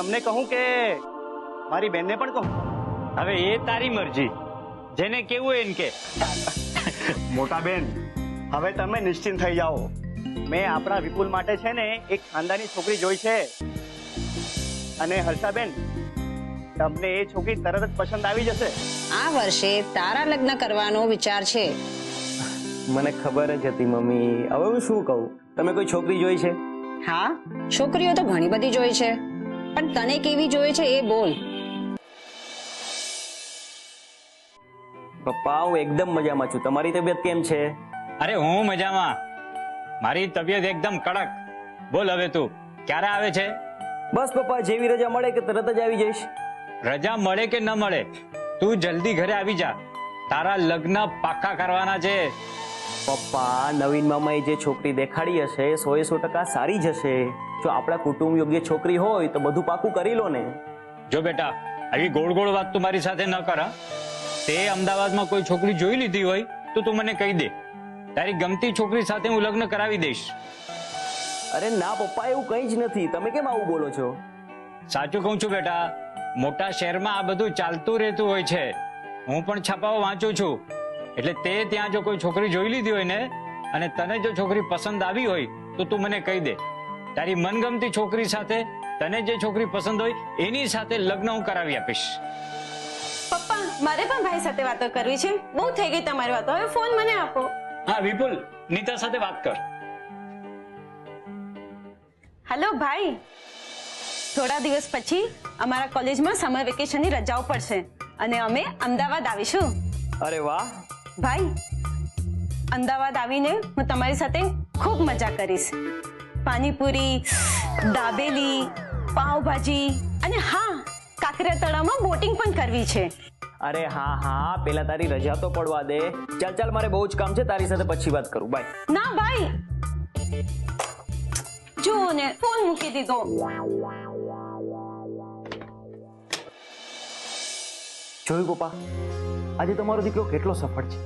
તમને કહું કે મારી બેનને પણ કહું? હવે એ તારી મરજી, જેને કેવું એને કે. મોટા બેન, હવે તમે નિશ્ચિંત થઈ જાઓ. મેં આપણા વિપુલ માટે છે ને એક ખાનદાની છોકરી જોઈ છે. અને હર્ષાબેન, તમને એ છોકરી તરત જ પસંદ આવી જશે. આ વર્ષે તારા લગ્ન કરવાનો વિચાર છે. મને ખબર જ હતી મમ્મી. હવે હું શું કહું? તમે કોઈ છોકરી જોઈ છે? હા, છોકરીઓ તો ઘણી બધી જોઈ છે, પણ તને કેવી જોઈ છે એ બોલ. પપ્પા, હું એકદમ મજામાં છું. તમારી તબિયત કેમ છે? અરે હું મજામાં. મારી તબિયત એકદમ કડક. બોલ હવે તું ક્યારે આવે છે? બસ પપ્પા, જેવી રજા મળે કે તરત જ આવી જઈશ. રજા મળે કે ન મળે, તું જલ્દી ઘરે આવી જા. તારા લગ્ન પાક્કા કરવાના છે. પપ્પા, નવીન મામાએ જે છોકરી દેખાડી હશે 100% સારી જશે. જો આપણા કુટુંબ યોગ્ય છોકરી હોય તો બધું પાકું કરી લો ને. જો બેટા, આવી ગોળ ગોળ વાત તું મારી સાથે ન કર. તે અમદાવાદમાં કોઈ છોકરી જોઈ લીધી હોય તો તું મને કહી દે. તારી ગમતી છોકરી સાથે હું લગ્ન કરાવી દઈશ. અરે ના પપ્પા, એવું કંઈ જ નથી. તમે કેમ આવું બોલો છો? સાચું કહું છું બેટા, મોટા શહેરમાં આ બધું ચાલતું રહેતું હોય છે. હું પણ છાપાઓ વાંચું છું. એટલે તે ત્યાં જો કોઈ છોકરી જોઈ લીધી હોય ને, અને તને જો છોકરી પસંદ આવી હોય તો તું મને કહી દે. તારી મનગમતી છોકરી સાથે તને જે છોકરી પસંદ હોય એની સાથે લગ્ન હું કરાવી આપીશ. પપ્પા, મારે પણ ભાઈ સાથે વાતો કરવી છે. બહુ થઈ ગઈ તમારી વાતો, હવે ફોન મને આપો. હા વિપુલ, નીતા સાથે વાત કર. હેલો ભાઈ, થોડા દિવસ પછી અમારા કોલેજમાં સમર વેકેશનની રજાઓ પડશે અને અમે અમદાવાદ આવીશું. અરે વાહ ભાઈ, અમદાવાદ આવીને હું તમારી સાથે ખૂબ મજા કરીશ. પાણીપુરી, દાબેલી, પાવભાજી અને હા, કાંકરિયા તળાવમાં બોટિંગ પણ કરવી છે. અરે હા હા, પેલા તારી રજા તો પડવા દે. ચાલ ચાલ, મારે બહુ જ કામ છે. તારી સાથે પછી વાત કરું. બાય. ના ભાઈ, જુઓ ને, ફોન મૂકી દીધો. જોયું પપ્પા, આજે તમારો દીકરો કેટલો સફળ છે.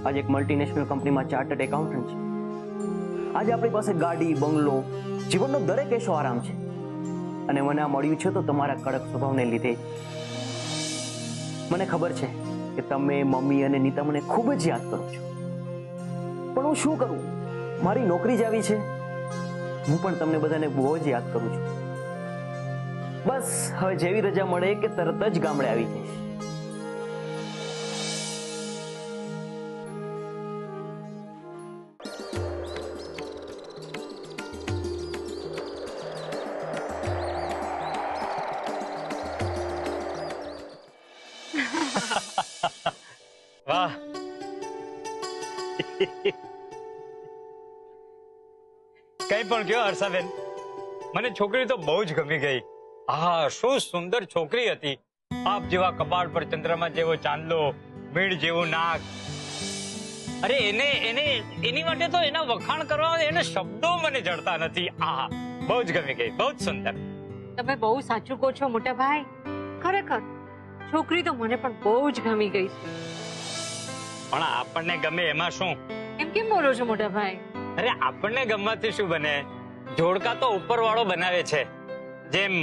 આજે એક મલ્ટીનેશનલ કંપનીમાં ચાર્ટર્ડ એકાઉન્ટન્ટ છે. આજે આપણી પાસે ગાડી, બંગલો, જીવનનો દરેક એશો આરામ છે. અને મને આ મળ્યું છે તો તમારા કડક સ્વભાવને લીધે. મને ખબર છે કે તમે, મમ્મી અને નીતા મને ખૂબ જ યાદ કરો છો. પણ હું શું કરું? મારી નોકરી જ આવી છે. હું પણ તમને બધાને બહુ જ યાદ કરું છું. બસ હવે જેવી રજા મળે કે તરત જ ગામડે આવી જઈશ. વાહ, કઈ પણ કયો હર્ષાબેન, મને છોકરી તો બહુ જ ગમી ગઈ. હા, શું સુંદર છોકરી હતી. આપ જેવા કપાળ પર ચંદ્રમા જેવો ચાંદલો, મીણ જેવું નાક. અરે એની માટે તો એના વખાણ કરવા એને શબ્દો મને જડતા નથી. આહા, બહુ જ ગમી ગઈ, બહુ જ સુંદર. તમે બહુ સાચું કહો છો મોટા ભાઈ. ખરેખર છોકરી તો મને પણ બહુ જ ગમી ગઈ છે. પણ આપણને ગમે એમાં શું? એમ કેમ બોલો છો મોટા ભાઈ? અરે આપણને ગમવાથી શું બને? જોડકા તો ઉપર વાળો બનાવે છે. જેમ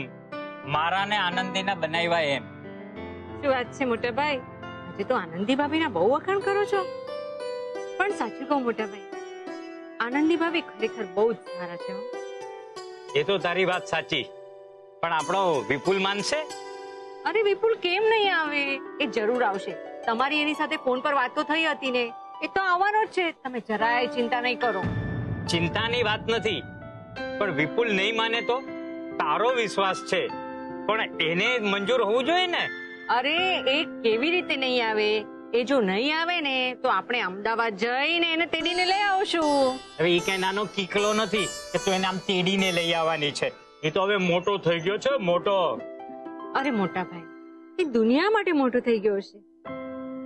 મારા ને આનંદીના બનાવ્યા એમ. શું વાત છે મોટા ભાઈ? આજે તો આનંદી ભાભીના બહુ વખાણ કરો છો. પણ સાચું કહું મોટા ભાઈ, આનંદી ભાભી ખરેખર બહુ જ સારા છે. એ તો તારી વાત સાચી, પણ આપણો વિપુલ માનશે? અરે વિપુલ કેમ નહીં આવે? એ જરૂર આવશે. તમારી એની સાથે ફોન પર વાત તો થઈ હતી ને, એ તો આવવાનો જ છે. તમે જરાય ચિંતા નહીં કરો. ચિંતાની વાત નથી, પણ વિપુલ નહીં માને તો? તારો વિશ્વાસ છે, પણ એને મંજૂર હોવું જોઈએ ને. અરે એ કેવી રીતે નહીં આવે? એ જો નહીં આવે ને તો આપણે અમદાવાદ જઈને એને તેડીને લઈ આવશું. હવે એ કઈ નાનો કીકલો નથી કે તું એને આમ તેડીને લઈ આવવાની છે. એ તો હવે મોટો થઈ ગયો છે, મોટો. અરે મોટા ભાઈ, એ દુનિયા માટે મોટો થઈ ગયો છે,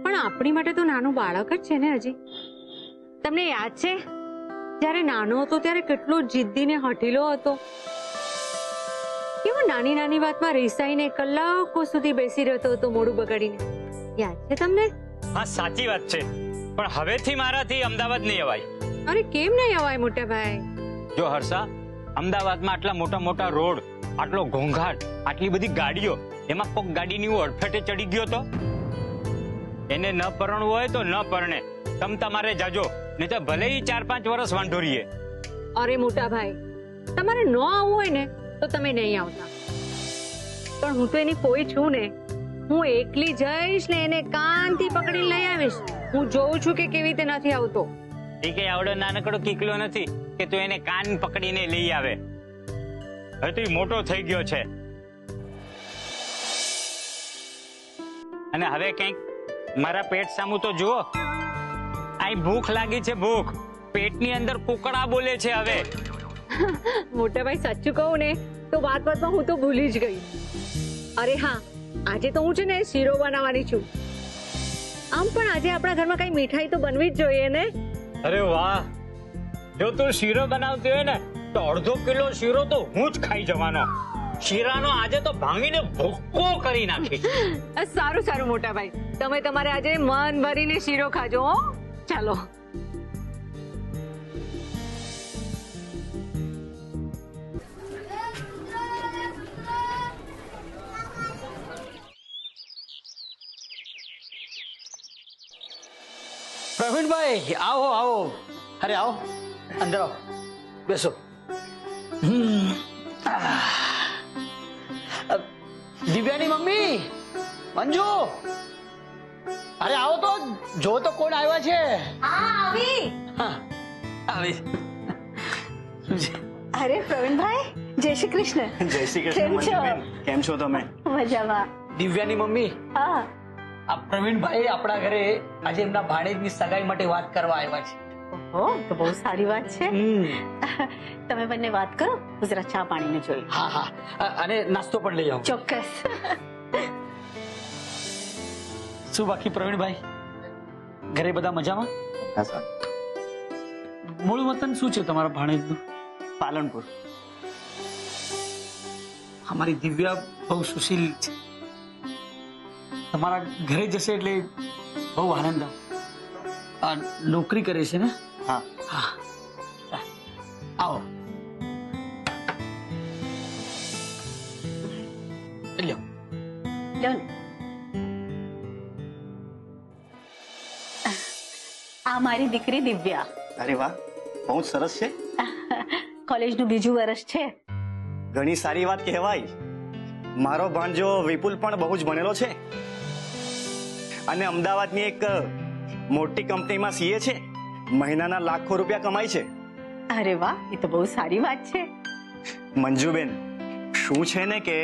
પણ આપણી માટે તો નાનું બાળક જ છે ને હજી. તમને યાદ છે જ્યારે નાનો હતો ત્યારે કેટલો જિદ્દી ને હઠીલો હતો? કેવો નાની નાની વાતમાં રિસાઈને કલાકો સુધી બેસી રહેતો હતો મોઢું બગાડીને. યાદ છે તમને? હા સાચી વાત છે, પણ હવેથી મારાથી અમદાવાદ નહીં અવાય. અરે કેમ નહીં અવાય મોટા ભાઈ? જો હર્ષા, અમદાવાદમાં આટલા મોટા મોટા રોડ, આટલો ઘોંઘાટ, આટલી બધી ગાડીઓ, એમાં કોક ગાડીની હું અડફેટે ચડી ગયો તો એને ન પરણવું હોય તો ન પરણે, તમ તમારે જાજો, નહીં તો ભલે 4-5 વર્ષ વાંઢો રહીએ. અરે મોટા ભાઈ, તમારે ન આવવું હોય ને તો તમે નહીં આવતા, પણ હું તો એની કોઈ છું ને. હું એકલી જઈશ ને એને કાનથી પકડીને લઈ આવીશ. હું જોઉં છું કે કેવી રીતે નથી આવતો. એ કઈ આવડો નાનકડો કીકલો નથી કે તું એને કાન પકડીને લઈ આવે. હવે તો ઈ મોટો થઈ ગયો છે. અને હવે કંઈક મારા પેટ સામું તો જુઓ. આ ભૂખ લાગી છે, ભૂખ. પેટની અંદર કુકડા બોલે છે હવે. મોટા ભાઈ સાચું કહું ને તો વાતમાં હું તો ભૂલી જ ગઈ. અરે હા, આજે તો હું છે ને શીરો બનાવવાની છું. આમ પણ આજે આપણા ઘરમાં કઈ મીઠાઈ તો બનવી જ જોઈએ ને. અરે વાહ, જો તું શીરો બનાવતી હોય ને તો અડધો કિલો શીરો તો હું જ ખાઈ જવાનો. શીરાનો આજે તો ભાંગીને ભૂક્કો કરી નાખી. સારું સારું મોટા ભાઈ, તમે તમારે આજે મન ભરીને શીરો ખાજો હો. ચાલો. પ્રવીણભાઈ આવો આવો. અરે આવો, અંદર આવો, બેસો. દિવ્યાની મમ્મી મંજુ, અરે આવો તો, જો તો કોણ આવ્યા છે. હા, આવી. અરે પ્રવીણભાઈ, જય શ્રી કૃષ્ણ. જય શ્રી કૃષ્ણ કેમ છો? મંજુબેન, કેમ છો તમે? મજામાં. દિવ્યાની મમ્મી, હા, આ પ્રવીણભાઈ આપણા ઘરે આજે એમના ભાણેજની સગાઈ માટે વાત કરવા આવ્યા છે. ઓહો, તો બહુ સારી વાત છે. તમે બંને વાત કરો, હું જરા ચા પાણીને જોઈ. હા હા, અને નાસ્તો પણ લઈ આવો. ચોક્કસ. શું બાકી પ્રવીણભાઈ, ઘરે બધા મજામાં? હા સર. મૂળ વતન શું છે તમારા ભાણેજનું? પાલનપુર. અમારી દિવ્યા બહુ સુશીલ છે. તમારા ઘરે જશે એટલે બહુ આનંદ આવે. નોકરી કરે છે ને? હા. હા, આવો. લ્યો. લો ને. આ મારી દીકરી દિવ્યા. અરે વાહ, બહુ જ સરસ છે. કોલેજનું બીજું વર્ષ છે. ઘણી સારી વાત કહેવાય. મારો ભાણજો વિપુલ પણ બહુ જ ભણેલો છે અને અમદાવાદની એક મોટી કંપનીમાં સીએ છે. મહિનાના લાખો રૂપિયા કમાય છે. અરે વાહ, એ તો બહુ સારી વાત છે. મંજુબેન, શું છે ને કે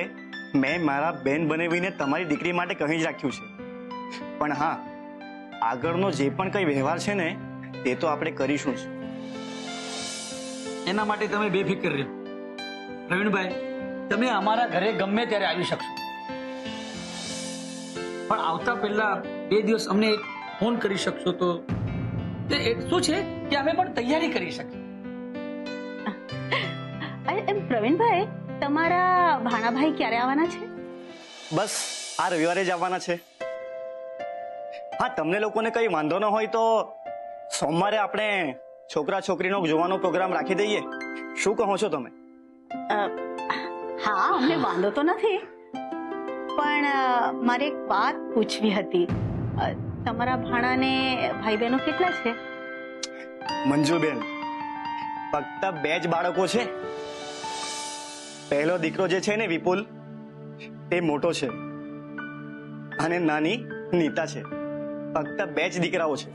મેં મારા બેન બનાવીને તમારી દીકરી માટે કહી જ રાખ્યું છે. પણ હા, આગળનો જે પણ કઈ વ્યવહાર છે ને તે તો આપણે કરીશું જ. એના માટે તમે બેફિકર રહો. પ્રવીણભાઈ, તમે અમારા ઘરે ગમે ત્યારે આવી શકશો, પણ આવતા પહેલા 2 દિવસ અમને એક ફોન કરી શકશો તો શું છે કે અમે પણ તૈયારી કરી શકીએ. એમ પ્રવીણભાઈ, તમારા ભાણાભાઈ ક્યારે આવવાના છે? બસ આ રવિવારે જ આવવાના છે. હા, તમને લોકોને કઈ વાંધો ન હોય તો સોમવારે આપણે છોકરા છોકરીનો જોવાનો પ્રોગ્રામ રાખી દઈએ. શું કહો છો તમે? હા, અમને વાંધો તો નથી, પણ મારે એક વાત પૂછવી હતી. તમારા ભાણાને ભાઈ બહેનો કેટલા છે? મંજુબેન, ફક્ત 2 જ બાળકો છે. પહેલો દીકરો જે છે ને વિપુલ, તે મોટો છે અને નાની નીતા છે. ફક્ત 2 જ દીકરાઓ છે.